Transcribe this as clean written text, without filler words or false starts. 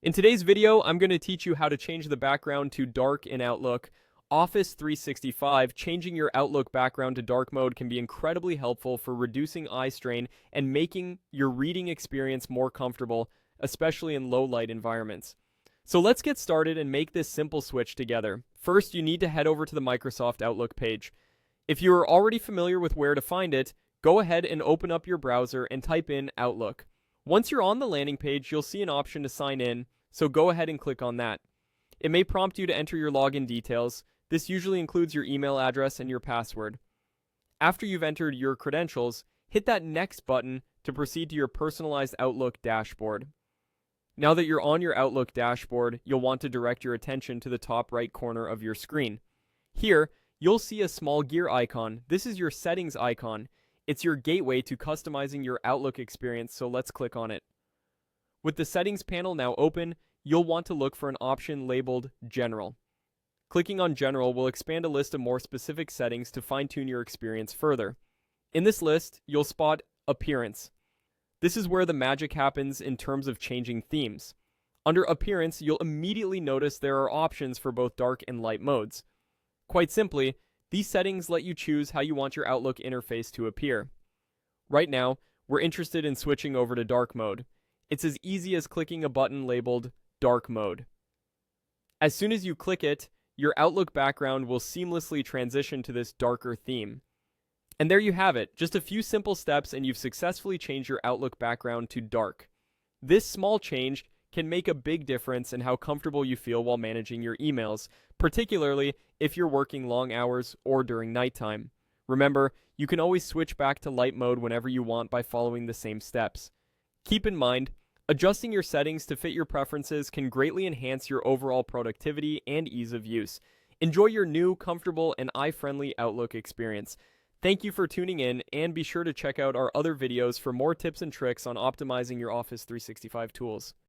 In today's video, I'm going to teach you how to change the background to dark in Outlook. Office 365, changing your Outlook background to dark mode can be incredibly helpful for reducing eye strain and making your reading experience more comfortable, especially in low light environments. So let's get started and make this simple switch together. First, you need to head over to the Microsoft Outlook page. If you are already familiar with where to find it, go ahead and open up your browser and type in Outlook. Once you're on the landing page, you'll see an option to sign in, so go ahead and click on that. It may prompt you to enter your login details. This usually includes your email address and your password. After you've entered your credentials, hit that Next button to proceed to your personalized Outlook dashboard. Now that you're on your Outlook dashboard, you'll want to direct your attention to the top right corner of your screen. Here, you'll see a small gear icon. This is your settings icon. It's your gateway to customizing your Outlook experience, so let's click on it. With the settings panel now open, you'll want to look for an option labeled General. Clicking on General will expand a list of more specific settings to fine-tune your experience further. In this list, you'll spot Appearance. This is where the magic happens in terms of changing themes. Under Appearance, you'll immediately notice there are options for both dark and light modes. Quite simply, these settings let you choose how you want your Outlook interface to appear. Right now, we're interested in switching over to dark mode. It's as easy as clicking a button labeled Dark Mode. As soon as you click it, your Outlook background will seamlessly transition to this darker theme. And there you have it, just a few simple steps and you've successfully changed your Outlook background to dark. This small change can make a big difference in how comfortable you feel while managing your emails, particularly if you're working long hours or during nighttime. Remember, you can always switch back to light mode whenever you want by following the same steps. Keep in mind, adjusting your settings to fit your preferences can greatly enhance your overall productivity and ease of use. Enjoy your new, comfortable, and eye-friendly Outlook experience. Thank you for tuning in, and be sure to check out our other videos for more tips and tricks on optimizing your Office 365 tools.